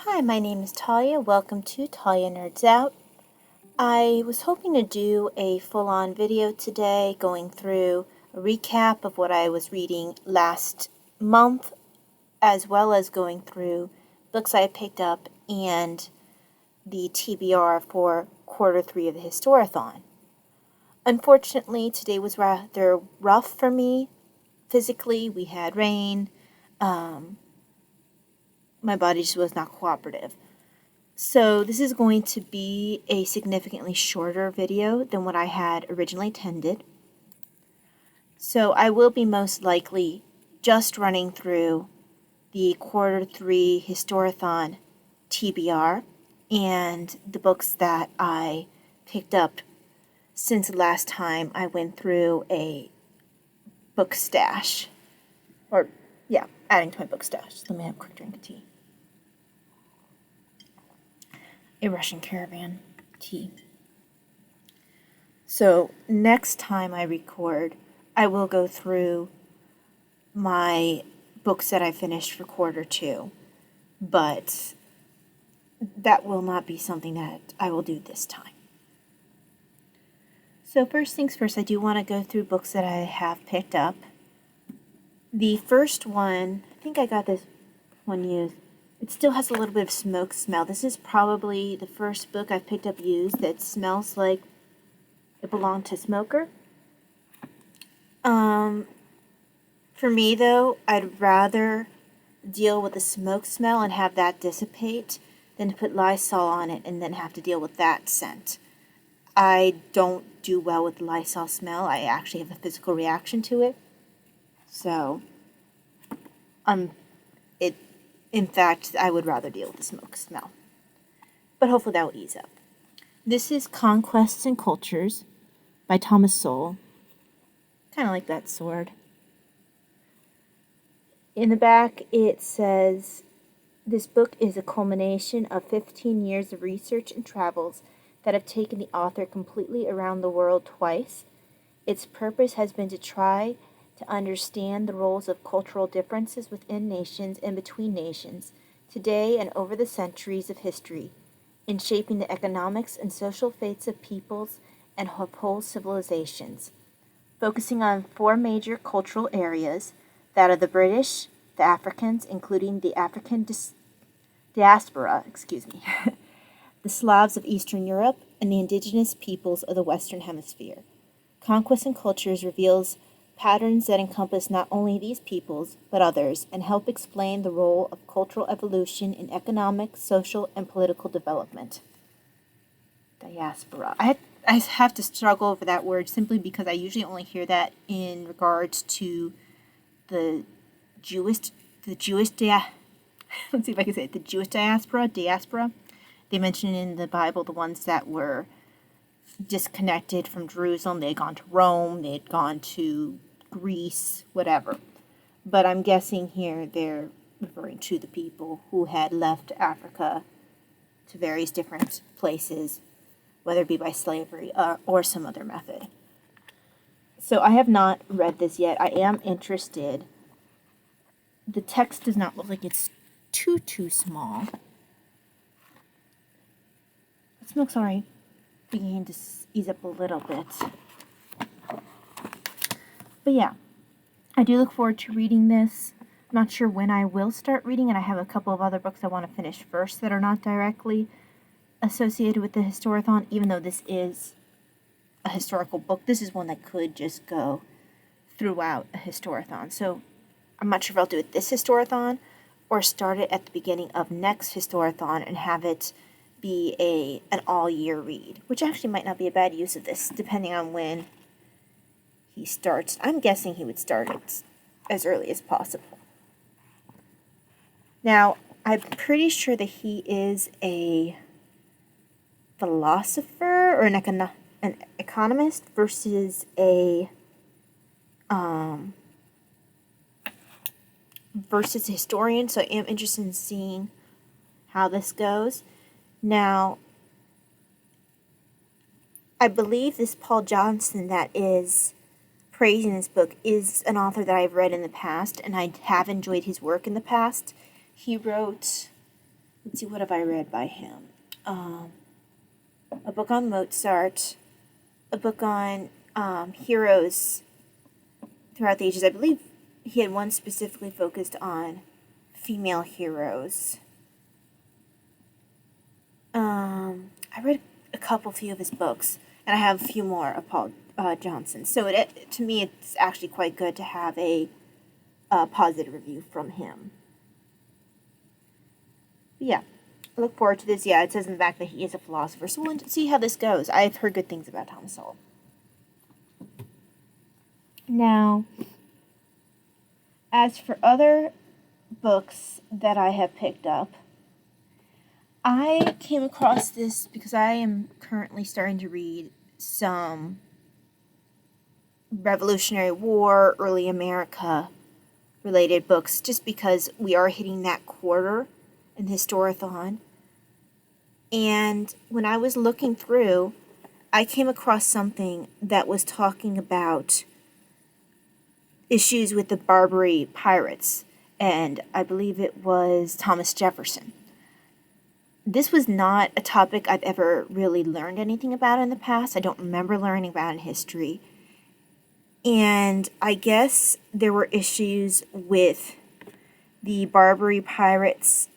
Hi, my name is Talia. Welcome to Talia Nerds Out. I was hoping to do a full-on video today going through a recap of what I was reading last month, as well as going through books I picked up and the TBR for quarter 3 of the Historathon. Unfortunately, today was rather rough for me physically. We had rain. My body just was not cooperative. So this is going to be a significantly shorter video than what I had originally intended. So I will be most likely just running through the quarter 3 Historathon TBR and the books that I picked up since the last time I went through a book stash. Adding to my book stash. Let me have a quick drink of tea. A Russian caravan tea. So next time I record, I will go through my books that I finished for quarter 2, but that will not be something that I will do this time. So first things first, I do want to go through books that I have picked up. The first one, I think I got this one used. It still has a little bit of smoke smell. This is probably the first book I've picked up used that smells like it belonged to a smoker. For me, though, I'd rather deal with the smoke smell and have that dissipate than to put Lysol on it and then have to deal with that scent. I don't do well with Lysol smell. I actually have a physical reaction to it. So, in fact, I would rather deal with the smoke smell. But hopefully that will ease up. This is Conquests and Cultures by Thomas Sowell. Kind of like that sword. In the back it says, this book is a culmination of 15 years of research and travels that have taken the author completely around the world twice. Its purpose has been to try to understand the roles of cultural differences within nations and between nations, today and over the centuries of history, in shaping the economics and social fates of peoples and whole civilizations, focusing on 4 major cultural areas, that of the British, the Africans, including the African diaspora, the Slavs of Eastern Europe, and the indigenous peoples of the Western Hemisphere. Conquests and Cultures reveals patterns that encompass not only these peoples, but others, and help explain the role of cultural evolution in economic, social, and political development. Diaspora. I have to struggle over that word simply because I usually only hear that in regards to the Jewish diaspora. They mention in the Bible the ones that were disconnected from Jerusalem. They had gone to Rome, they had gone to Greece, whatever. But I'm guessing here they're referring to the people who had left Africa to various different places, whether it be by slavery or some other method. So I have not read this yet. I am interested. The text does not look like it's too small. It smells alright. Beginning to ease up a little bit. But yeah, I do look forward to reading this. I'm not sure when I will start reading, and I have a couple of other books I want to finish first that are not directly associated with the Historathon, even though this is a historical book. This is one that could just go throughout a Historathon. So I'm not sure if I'll do it this Historathon or start it at the beginning of next Historathon and have it be an all-year read, which actually might not be a bad use of this, depending on when he starts. I'm guessing he would start it as early as possible. Now, I'm pretty sure that he is a philosopher or an economist versus a historian, so I am interested in seeing how this goes. Now, I believe this Paul Johnson that is praising this book is an author that I've read in the past, and I have enjoyed his work in the past. He wrote let's see, what have I read by him? A book on Mozart, a book on heroes throughout the ages. I believe he had one specifically focused on female heroes. I read a few of his books, and I have a few more of Paul Johnson. So to me, it's actually quite good to have a positive review from him. But yeah, I look forward to this. Yeah, it says in the back that he is a philosopher, so we'll see how this goes. I've heard good things about Thomas Sowell. Now, as for other books that I have picked up, I came across this because I am currently starting to read some Revolutionary War, early America related books, just because we are hitting that quarter in Historathon. And when I was looking through, I came across something that was talking about issues with the Barbary pirates, and I believe it was Thomas Jefferson. This was not a topic I've ever really learned anything about in the past. I don't remember learning about in history. And I guess there were issues with the Barbary pirates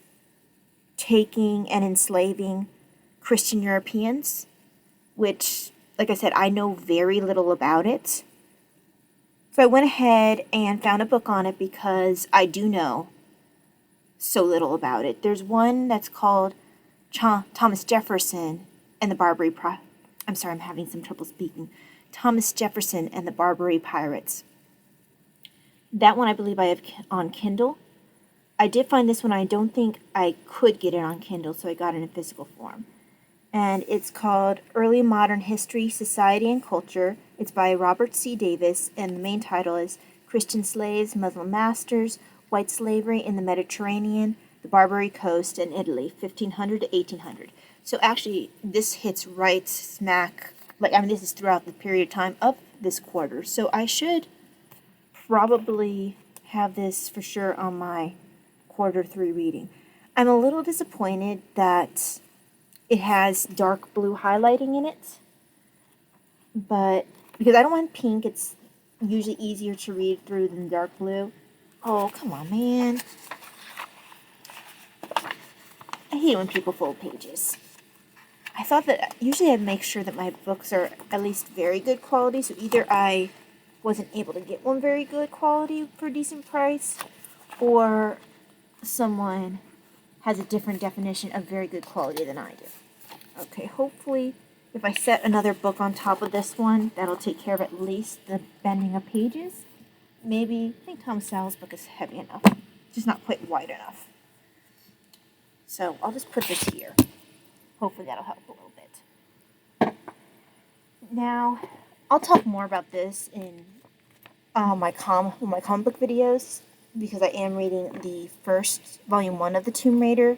taking and enslaving Christian Europeans, which, like I said, I know very little about it. So I went ahead and found a book on it because I do know so little about it. There's one that's called Thomas Jefferson and the Barbary I'm having some trouble speaking. Thomas Jefferson and the Barbary Pirates. That one I believe I have on Kindle. I did find this one. I don't think I could get it on Kindle, so I got it in physical form. And it's called Early Modern History, Society, and Culture. It's by Robert C. Davis, and the main title is Christian Slaves, Muslim Masters, White Slavery in the Mediterranean, the Barbary Coast, and Italy, 1500 to 1800. So actually, this hits right smack, this is throughout the period of time of this quarter. So I should probably have this for sure on my quarter 3 reading. I'm a little disappointed that it has dark blue highlighting in it, but because I don't want pink, it's usually easier to read through than dark blue. Oh, come on, man. I hate when people fold pages. I thought that usually I'd make sure that my books are at least very good quality, so either I wasn't able to get one very good quality for a decent price, or someone has a different definition of very good quality than I do. Okay, hopefully if I set another book on top of this one, that'll take care of at least the bending of pages. Maybe, I think Thomas Sowell's book is heavy enough, just not quite wide enough. So I'll just put this here. Hopefully that'll help a little bit. Now, I'll talk more about this in my comic book videos, because I am reading the first volume 1 of the Tomb Raider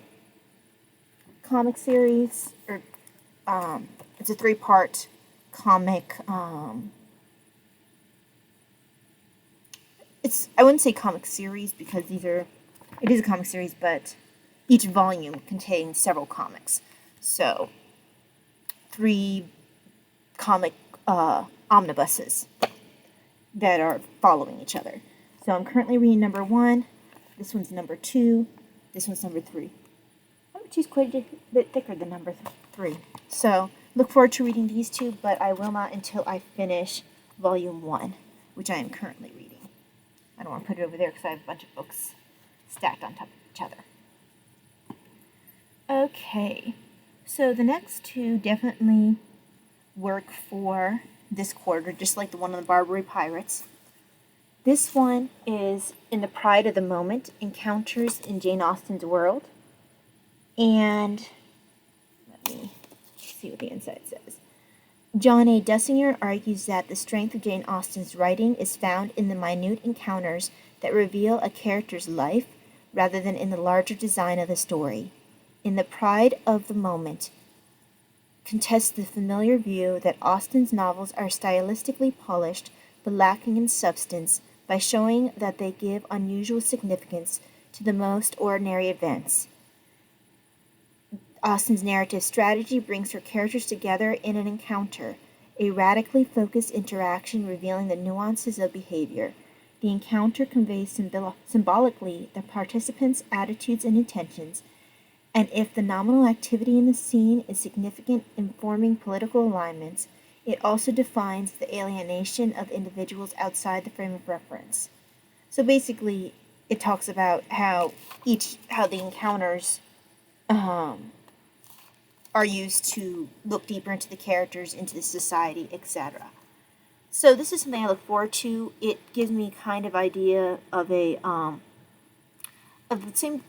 comic series, or it's a 3-part comic. I wouldn't say comic series because it is a comic series, but each volume contains several comics. So 3 comic omnibuses that are following each other. So I'm currently reading number 1. This one's number 2. This one's number 3. Number 2 is quite a bit thicker than number 3. So look forward to reading these 2, but I will not until I finish volume 1, which I am currently reading. I don't want to put it over there because I have a bunch of books stacked on top of each other. Okay, so the next 2 definitely work for this quarter, just like the one on the Barbary Pirates. This one is In the Pride of the Moment, Encounters in Jane Austen's World. And let me see what the inside says. John A. Dussinger argues that the strength of Jane Austen's writing is found in the minute encounters that reveal a character's life rather than in the larger design of the story. In the Pride of the Moment contests the familiar view that Austen's novels are stylistically polished but lacking in substance by showing that they give unusual significance to the most ordinary events. Austen's narrative strategy brings her characters together in an encounter, a radically focused interaction revealing the nuances of behavior. The encounter conveys symbolically the participants' attitudes and intentions, and if the nominal activity in the scene is significant in forming political alignments, it also defines the alienation of individuals outside the frame of reference. So basically, it talks about how the encounters are used to look deeper into the characters, into the society, etc. So this is something I look forward to. It gives me kind of idea of of the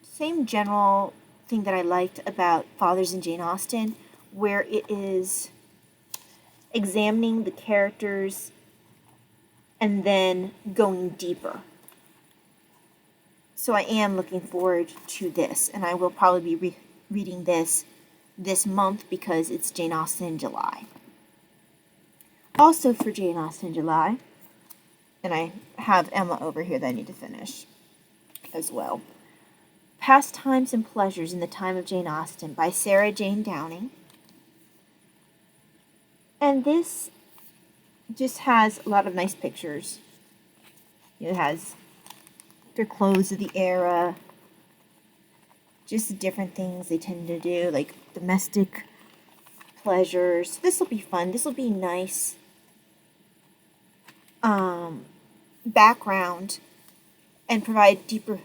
same general thing that I liked about Fathers and Jane Austen, where it is examining the characters and then going deeper. So I am looking forward to this, and I will probably be reading this month because it's Jane Austen in July. Also for Jane Austen in July, and I have Emma over here that I need to finish as well. Pastimes and Pleasures in the Time of Jane Austen by Sarah Jane Downing. And this just has a lot of nice pictures. It has their clothes of the era, just different things they tend to do, like domestic pleasures. This will be fun. This will be nice background and provide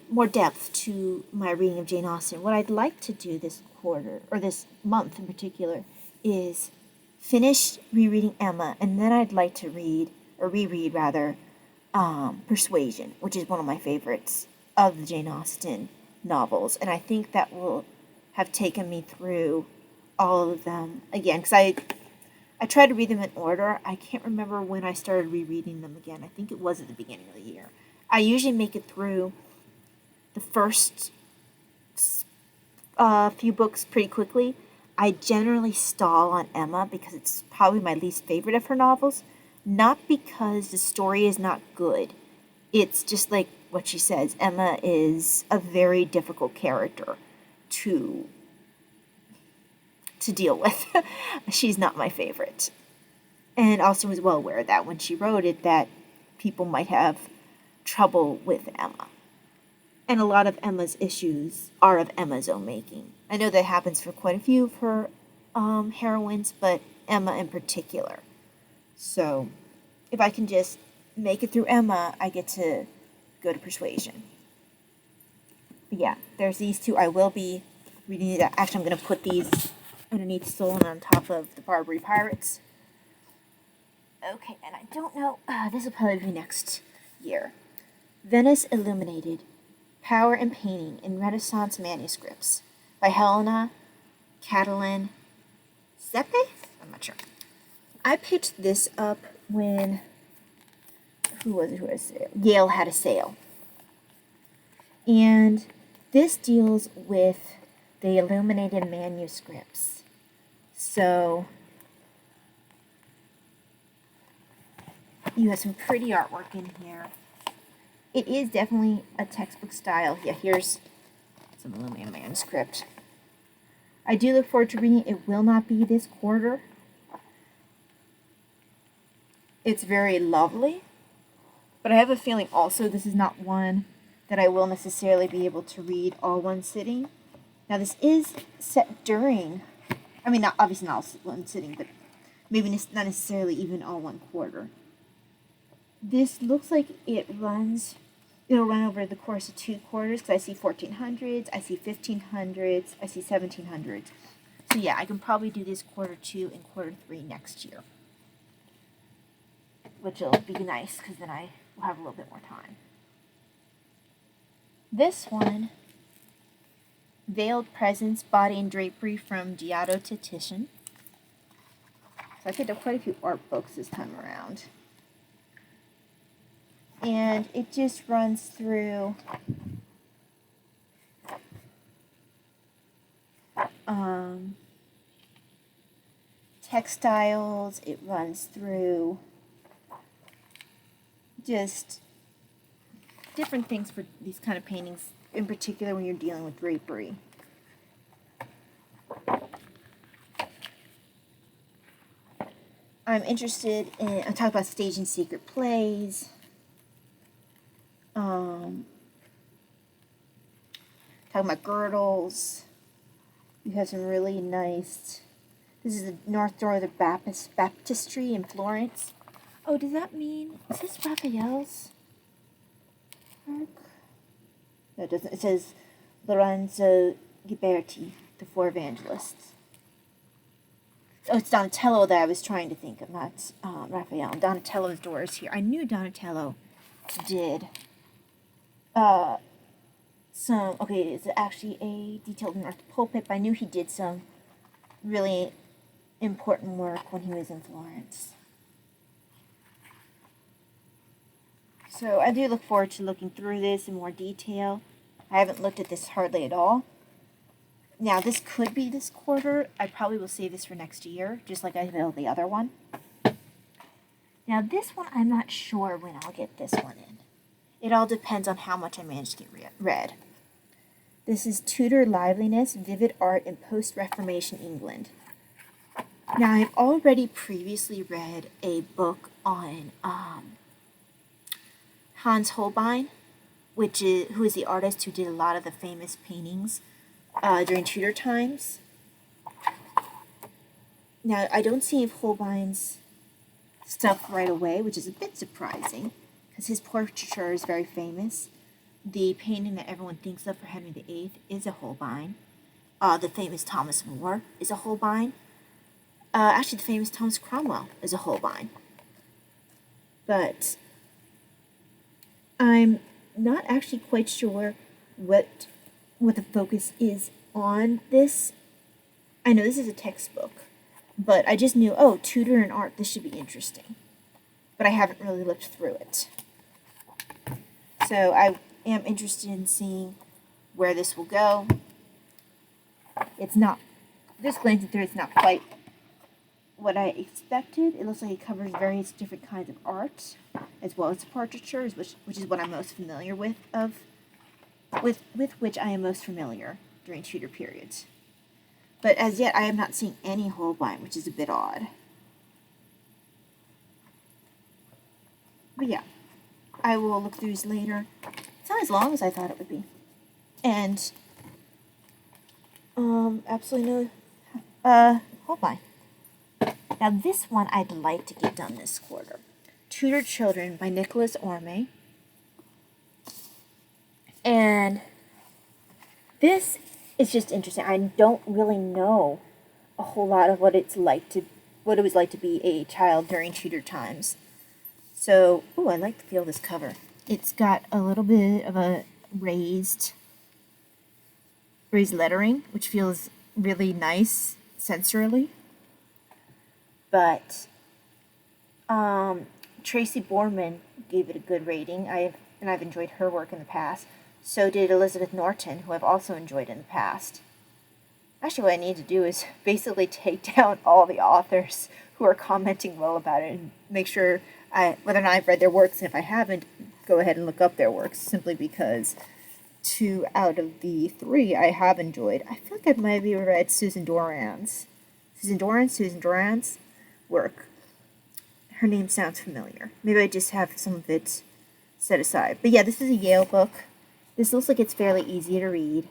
more depth to my reading of Jane Austen. What I'd like to do this quarter, or this month in particular, is finish rereading Emma, and then I'd like to reread Persuasion, which is one of my favorites of the Jane Austen novels, and I think that will have taken me through all of them again, because I tried to read them in order. I can't remember when I started rereading them again. I think it was at the beginning of the year. I usually make it through the first few books pretty quickly. I generally stall on Emma because it's probably my least favorite of her novels, not because the story is not good. It's just like what she says. Emma is a very difficult character to deal with. She's not my favorite. And also was well aware that when she wrote it that people might have trouble with Emma. And a lot of Emma's issues are of Emma's own making. I know that happens for quite a few of her heroines, but Emma in particular. So if I can just make it through Emma, I get to go to Persuasion. But yeah, there's these two. I will be reading it. Actually, I'm going to put these underneath Stolen on top of the Barbary Pirates. Okay, and I don't know. This will probably be next year. Venice Illuminated, Power and Painting in Renaissance Manuscripts by Helena Catalan Sepe? I'm not sure. I picked this up when, who had a sale? Yale had a sale. And this deals with the illuminated manuscripts. So you have some pretty artwork in here. It is definitely a textbook style. Yeah, here's some illuminated manuscript. I do look forward to reading it. It will not be this quarter. It's very lovely, but I have a feeling also this is not one that I will necessarily be able to read all one sitting. Now this is set during, I mean, obviously not all one sitting, but maybe not necessarily even all one quarter. This looks like it'll run over the course of 2 quarters, because I see 1400s, I see 1500s, I see 1700s. So yeah, I can probably do this quarter 2 and quarter 3 next year, which will be nice because then I will have a little bit more time. This one, Veiled Presence, Body and Drapery from Giotto to Titian. So I picked up quite a few art books this time around. And it just runs through textiles, it runs through just different things for these kind of paintings, in particular when you're dealing with drapery. I'm interested in, I'm talking about staging secret plays. Talking about girdles. You have some really nice, this is the North Door of the Baptistry in Florence. Oh, does that mean, is this Raphael's work? No, it doesn't. It says Lorenzo Ghiberti, the Four Evangelists. Oh, it's Donatello that I was trying to think of, not Raphael. Donatello's door is here. I knew Donatello did some, okay, it's actually a detailed North pulpit, but I knew he did some really important work when he was in Florence. So I do look forward to looking through this in more detail. I haven't looked at this hardly at all. Now, this could be this quarter. I probably will save this for next year, just like I will the other one. Now, this one, I'm not sure when I'll get this one in. It all depends on how much I manage to get read. This is Tudor Liveliness, Vivid Art in Post-Reformation England. Now, I've already previously read a book on Hans Holbein, who is the artist who did a lot of the famous paintings during Tudor times. Now, I don't see Holbein's stuff right away, which is a bit surprising, because his portraiture is very famous. The painting that everyone thinks of for Henry VIII is a Holbein. The famous Thomas More is a Holbein. Actually, the famous Thomas Cromwell is a Holbein. But I'm not actually quite sure what the focus is on this. I know this is a textbook, but I just knew, oh, Tudor and art, this should be interesting. But I haven't really looked through it. So I am interested in seeing where this will go. It's not, just glancing through, it's not quite what I expected. It looks like it covers various different kinds of art, as well as portraitures, which is what I'm most familiar with which I am most familiar during Tudor periods. But as yet, I have not seen any Holbein, which is a bit odd. But yeah, I will look through these later. It's not as long as I thought it would be. And, absolutely no, Holbein. Now this one I'd like to get done this quarter. Tudor Children by Nicholas Orme. And this is just interesting. I don't really know a whole lot of what it was like to be a child during Tudor times. So, I like the feel of this cover. It's got a little bit of a raised lettering, which feels really nice sensorily. But Tracy Borman gave it a good rating. I've enjoyed her work in the past. So did Elizabeth Norton, who I've also enjoyed in the past. Actually, what I need to do is basically take down all the authors who are commenting well about it and make sure whether or not I've read their works, and if I haven't, go ahead and look up their works, simply because 2 out of the 3 I have enjoyed. I feel like I've maybe read Susan Doran's work. Her name sounds familiar. Maybe I just have some of it set aside. But yeah, this is a Yale book. This looks like it's fairly easy to read.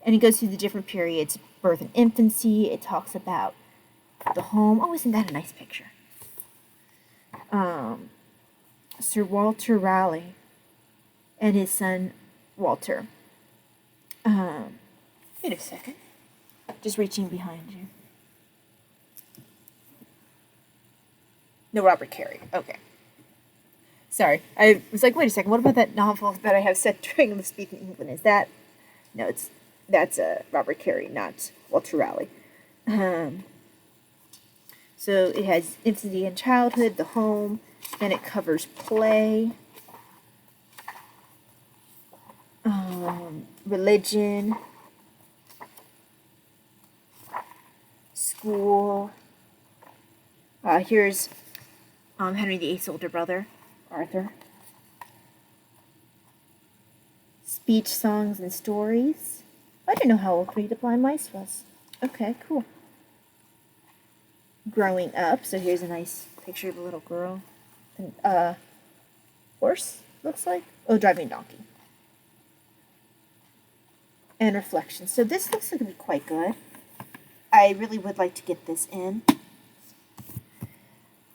And it goes through the different periods, birth and infancy. It talks about the home. Oh, isn't that a nice picture? Sir Walter Raleigh and his son Walter. Wait a second. Just reaching behind you. No, Robert Carey. Okay. Sorry. I was like, wait a second, what about that novel that I have set during the Speaking England? Is that? No, that's Robert Carey, not Walter Raleigh. So it has infancy and childhood, the home, then it covers play, religion, school. Here's Henry VIII's older brother, Arthur. Speech, songs, and stories. I didn't know how old Three the Blind Mice was. Okay, cool. growing up. So here's a nice picture of a little girl. Horse, looks like. Oh, driving a donkey. And reflections. So this looks like it would be quite good. I really would like to get this in.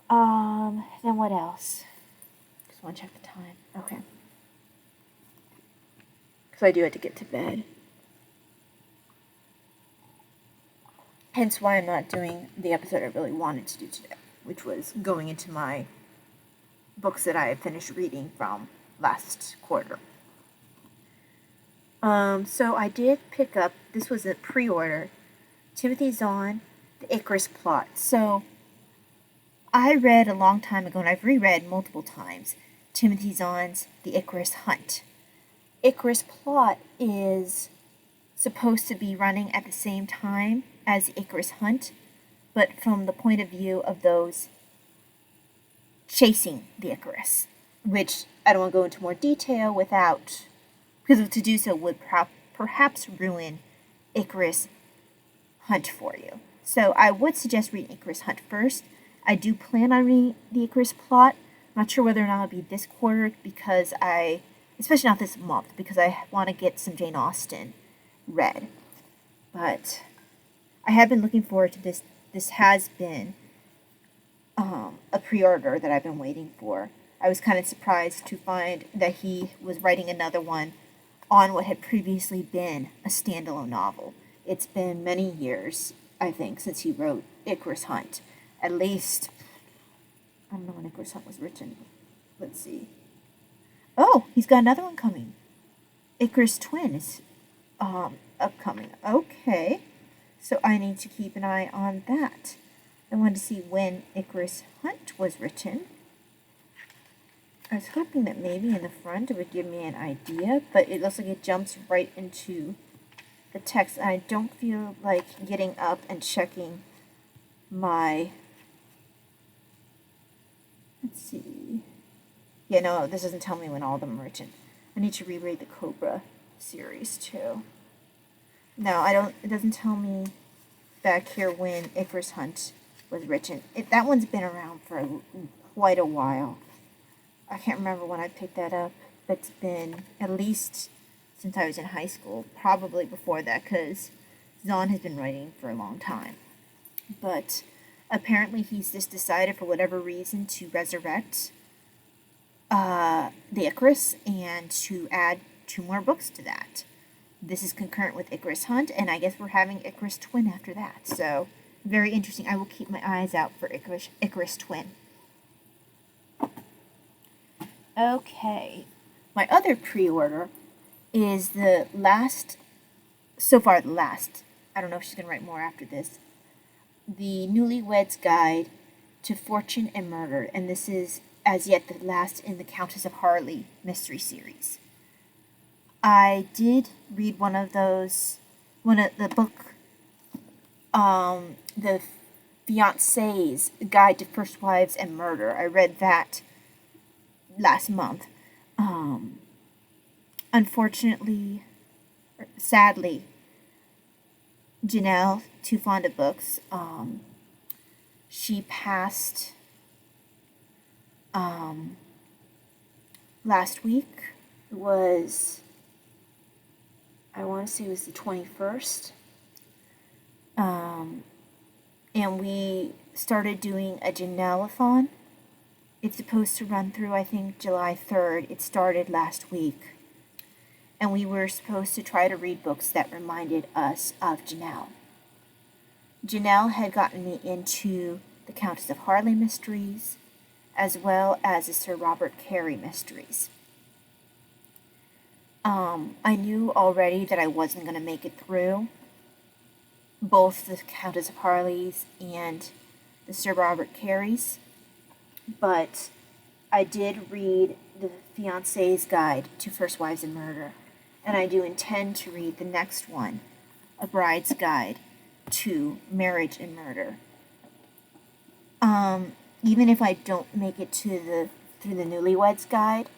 Then what else? Just want to check the time. Okay. Because I do have to get to bed. Hence why I'm not doing the episode I really wanted to do today, which was going into my books that I had finished reading from last quarter. So I did pick up, this was a pre-order, Timothy Zahn, The Icarus Plot. So I read a long time ago, and I've reread multiple times, Timothy Zahn's The Icarus Hunt. Icarus Plot is supposed to be running at the same time as the Icarus Hunt, but from the point of view of those chasing the Icarus, which I don't want to go into more detail without, because to do so would perhaps ruin Icarus Hunt for you. So I would suggest reading Icarus Hunt first. I do plan on reading the Icarus Plot. I'm not sure whether or not it'll be this quarter, because especially not this month, because I want to get some Jane Austen read. But I have been looking forward to this. This has been a pre-order that I've been waiting for. I was kind of surprised to find that he was writing another one on what had previously been a standalone novel. It's been many years, I think, since he wrote Icarus Hunt. At least, I don't know when Icarus Hunt was written. Let's see. Oh, he's got another one coming. Icarus Twin is upcoming. Okay. So I need to keep an eye on that. I wanted to see when Icarus Hunt was written. I was hoping that maybe in the front it would give me an idea, but it looks like it jumps right into the text. And I don't feel like getting up and checking my... Let's see. Yeah, no, this doesn't tell me when all of them are written. I need to reread the Cobra series too. No, I don't. It doesn't tell me back here when Icarus Hunt was written. That one's been around for quite a while. I can't remember when I picked that up. It's been at least since I was in high school. Probably before that, because Zahn has been writing for a long time. But apparently he's just decided for whatever reason to resurrect the Icarus and to add 2 more books to that. This is concurrent with Icarus Hunt, and I guess we're having Icarus Twin after that. So, very interesting. I will keep my eyes out for Icarus Twin. Okay. My other pre-order is the last, I don't know if she's going to write more after this, The Newlywed's Guide to Fortune and Murder, and this is as yet the last in the Countess of Harley mystery series. I did read one of the book, the Fiancé's Guide to First Wives and Murder. I read that last month. Unfortunately, sadly, Janelle, too fond of books, she passed last week. It was, I want to say it was the 21st. And we started doing a Janelle-a-thon. It's supposed to run through, I think, July 3rd. It started last week. And we were supposed to try to read books that reminded us of Janelle. Janelle had gotten me into the Countess of Harley mysteries, as well as the Sir Robert Carey mysteries. I knew already that I wasn't going to make it through both the Countess of Harley's and the Sir Robert Carey's, but I did read the Fiancé's Guide to First Wives and Murder, and I do intend to read the next one, A Bride's Guide to Marriage and Murder. Even if I don't make it through the Newlywed's Guide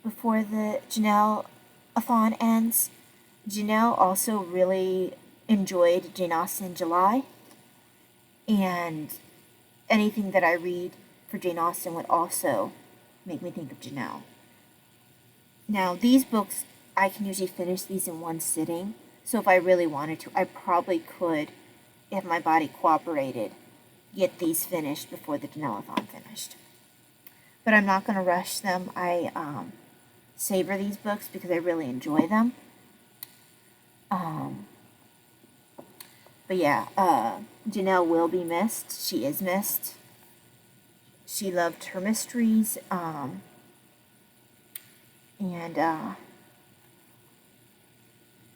before the Janelle-a-thon ends, Janelle also really enjoyed Jane Austen in July, and anything that I read for Jane Austen would also make me think of Janelle. Now, these books, I can usually finish these in one sitting, so if I really wanted to, I probably could, if my body cooperated, get these finished before the Janelle-a-thon finished. But I'm not going to rush them. I savor these books because I really enjoy them. But yeah, Janelle will be missed. She is missed. She loved her mysteries, and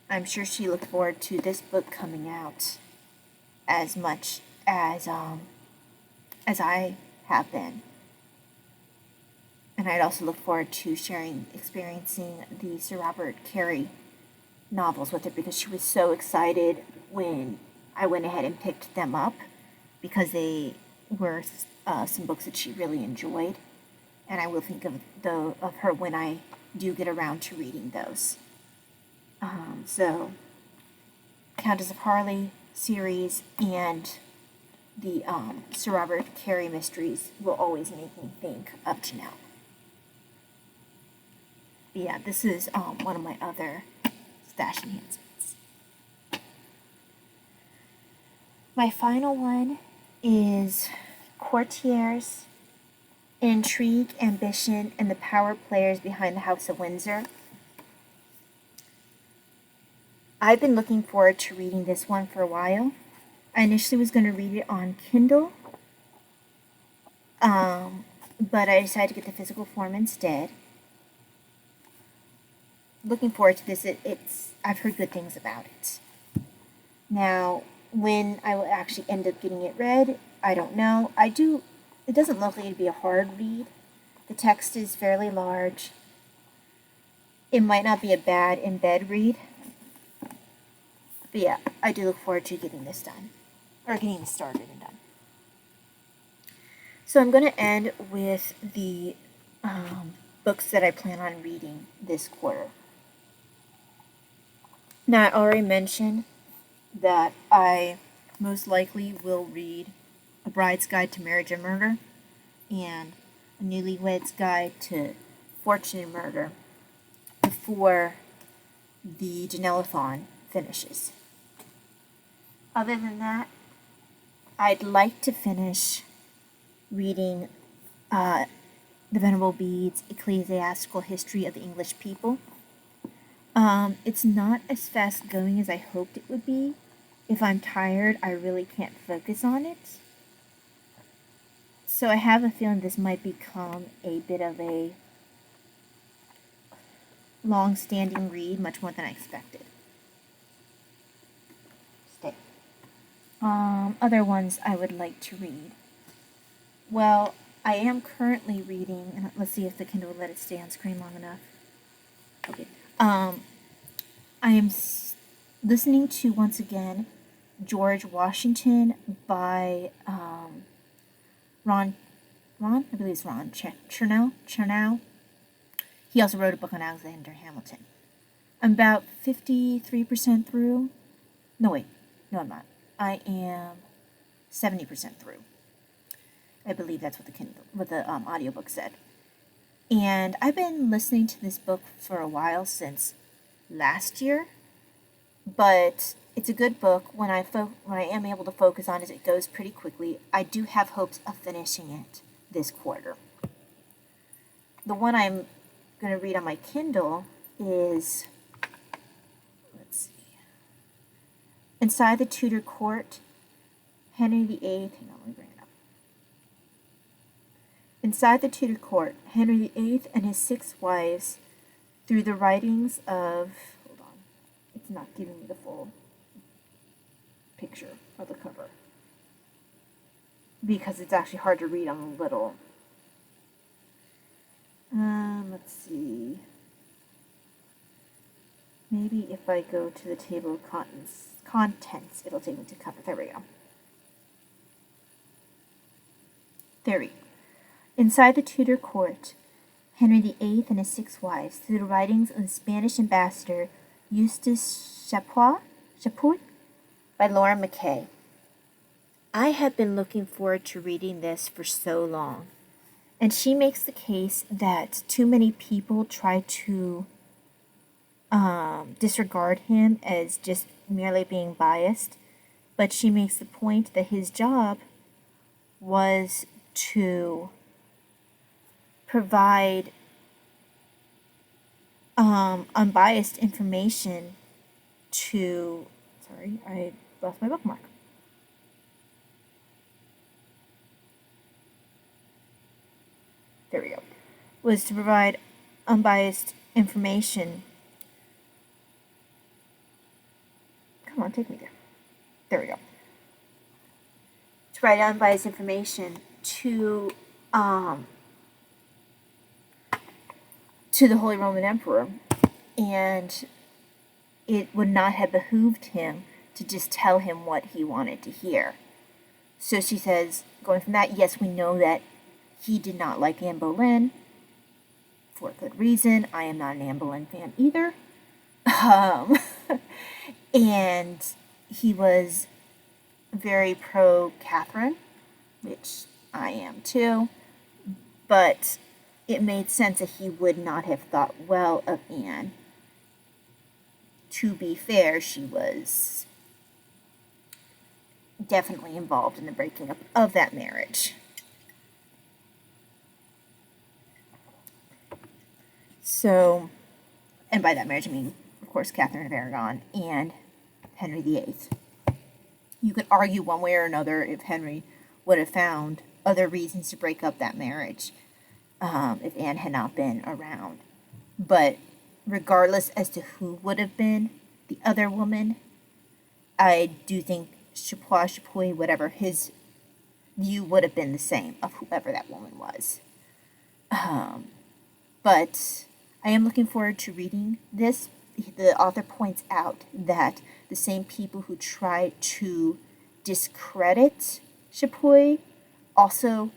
I'm sure she looked forward to this book coming out as much as I have been. And I'd also look forward to experiencing the Sir Robert Carey novels with her, because she was so excited when I went ahead and picked them up, because they were some books that she really enjoyed, and I will think of her when I do get around to reading those. So, Countess of Harley series and the Sir Robert Carey mysteries will always make me think of Janelle. But yeah, this is one of my other stash enhancements. My final one is Courtiers, Intrigue, Ambition, and the Power Players Behind the House of Windsor. I've been looking forward to reading this one for a while. I initially was going to read it on Kindle, but I decided to get the physical form instead. Looking forward to this. I've heard good things about it. Now, when I will actually end up getting it read, I don't know. It doesn't look like it'd be a hard read. The text is fairly large. It might not be a bad in-bed read. But yeah, I do look forward to getting this done. Or getting this started and done. So I'm going to end with the books that I plan on reading this quarter. Now, I already mentioned that I most likely will read A Bride's Guide to Marriage and Murder and A Newlywed's Guide to Fortune and Murder before the Janelle-a-thon finishes. Other than that, I'd like to finish reading The Venerable Bede's Ecclesiastical History of the English People. It's not as fast going as I hoped it would be. If I'm tired, I really can't focus on it. So I have a feeling this might become a bit of a long-standing read, much more than I expected. Stay. Other ones I would like to read. Well, I am currently reading, and let's see if the Kindle will let it stay on screen long enough. Okay. I am listening to, once again, George Washington by Ron, I believe it's Ron Chernow. He also wrote a book on Alexander Hamilton. I'm about 53% through. No, I'm not. I am 70% through. I believe that's what the audiobook said. And I've been listening to this book for a while, since last year, but it's a good book. When I am able to focus on it, it goes pretty quickly. I do have hopes of finishing it this quarter. The one I'm going to read on my Kindle is, let's see, Inside the Tudor Court, Henry VIII. Hang on, let me bring it up. Inside the Tudor Court, Henry VIII and his 6 wives, through the writings of, hold on, it's not giving me the full picture of the cover, because it's actually hard to read on the little. Let's see. Maybe if I go to the table of contents, it'll take me to cover. There we go. There we go. Inside the Tudor Court, Henry VIII and his 6 wives, through the writings of the Spanish ambassador Eustace Chapuis by Laura McKay. I have been looking forward to reading this for so long. And she makes the case that too many people try to disregard him as just merely being biased. But she makes the point that his job was to provide unbiased information to. Sorry, I lost my bookmark. There we go. Was to provide unbiased information. Come on, take me there. There we go. To provide unbiased information to the Holy Roman Emperor, and it would not have behooved him to just tell him what he wanted to hear. So she says, going from that, yes, we know that he did not like Anne Boleyn, for good reason. I am not an Anne Boleyn fan either. And he was very pro-Catherine, which I am too. But it made sense that he would not have thought well of Anne. To be fair, she was definitely involved in the breaking up of that marriage. So, and by that marriage I mean, of course, Catherine of Aragon and Henry VIII. You could argue one way or another if Henry would have found other reasons to break up that marriage if Anne had not been around. But regardless as to who would have been the other woman, I do think Chapuis, whatever, his view would have been the same of whoever that woman was. But I am looking forward to reading this. The author points out that the same people who try to discredit Chapuis also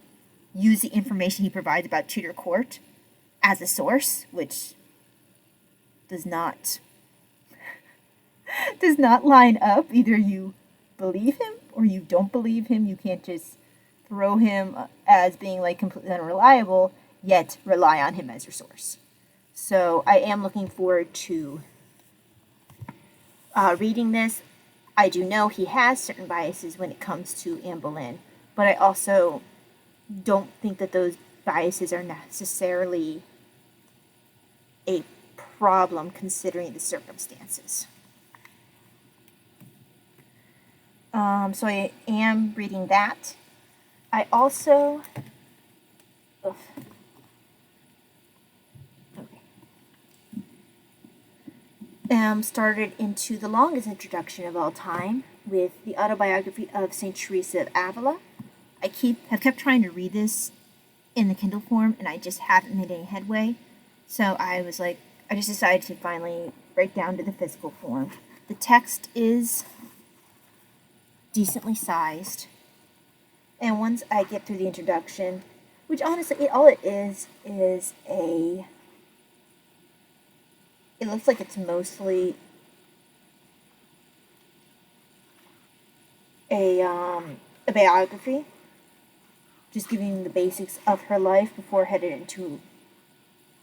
use the information he provides about Tudor court as a source, which does not line up. Either you believe him or you don't believe him. You can't just throw him as being like completely unreliable, yet rely on him as your source. So I am looking forward to reading this. I do know he has certain biases when it comes to Anne Boleyn, but I also don't think that those biases are necessarily a problem considering the circumstances. So I am reading that. I also started into the longest introduction of all time with the autobiography of Saint Teresa of Avila. I have kept trying to read this in the Kindle form, and I just haven't made any headway. So I just decided to finally break down to the physical form. The text is decently sized, and once I get through the introduction, which honestly, all it is a. It looks like it's mostly a biography, just giving the basics of her life before headed into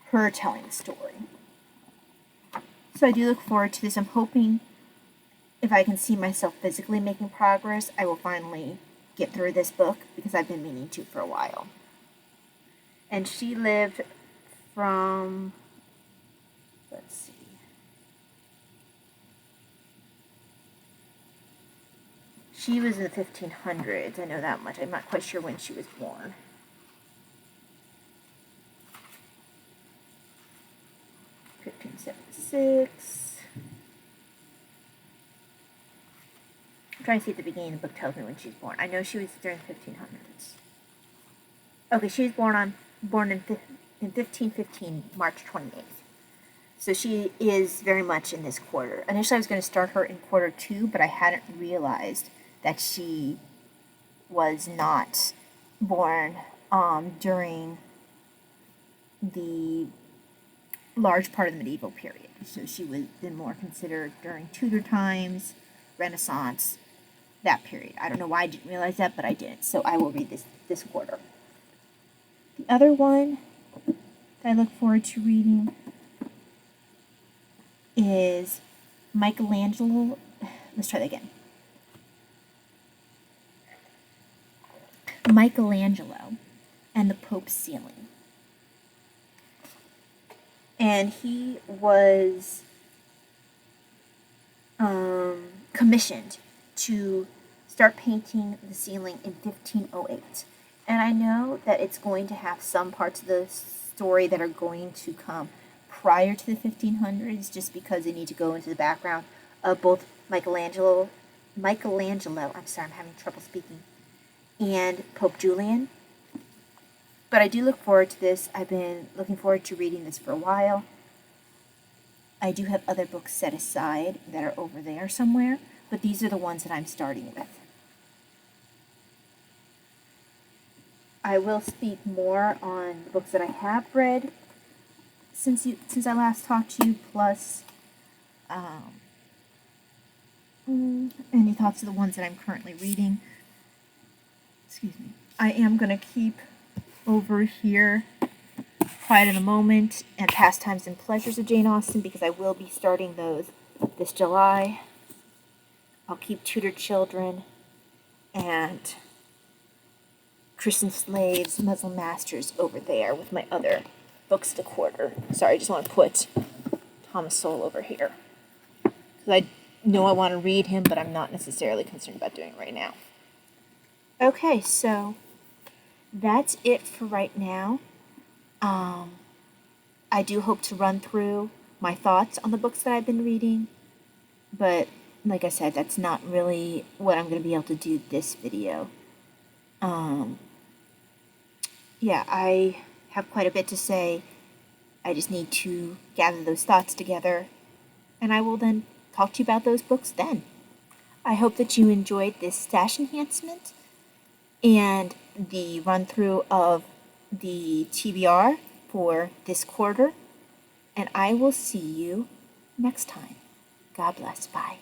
her telling the story. So I do look forward to this. I'm hoping if I can see myself physically making progress, I will finally get through this book because I've been meaning to for a while. And she lived from, let's see, she was in the 1500s, I know that much. I'm not quite sure when she was born. (1576). I'm trying to see at the beginning of the book tells me when she was born. I know she was during the 1500s. Okay, she was born in 1515, March 28th. So she is very much in this quarter. Initially I was going to start her in quarter 2, but I hadn't realized that she was not born during the large part of the medieval period. So she was then more considered during Tudor times, Renaissance, that period. I don't know why I didn't realize that, but I didn't. So I will read this quarter. The other one that I look forward to reading is Michelangelo. Let's try that again. Michelangelo and the Pope's Ceiling. And he was commissioned to start painting the ceiling in 1508. And I know that it's going to have some parts of the story that are going to come prior to the 1500s, just because they need to go into the background of both Michelangelo, I'm sorry, I'm having trouble speaking, and Pope Julian. But I do look forward to this. I've been looking forward to reading this for a while. I do have other books set aside that are over there somewhere, but these are the ones that I'm starting with. I will speak more on the books that I have read since I last talked to you, plus any thoughts of the ones that I'm currently reading. Excuse me. I am going to keep over here Quiet in a Moment and Pastimes and Pleasures of Jane Austen, because I will be starting those this July. I'll keep Tutored Children and Christian Slaves, Muslim Masters over there with my other books to quarter. Sorry, I just want to put Thomas Sowell over here, because I know I want to read him, but I'm not necessarily concerned about doing it right now. Okay, so that's it for right now. I do hope to run through my thoughts on the books that I've been reading, but like I said, that's not really what I'm going to be able to do this video. Yeah, I have quite a bit to say. I just need to gather those thoughts together, and I will then talk to you about those books then. I hope that you enjoyed this stash enhancement and the run-through of the TBR for this quarter, and I will see you next time. God bless. Bye.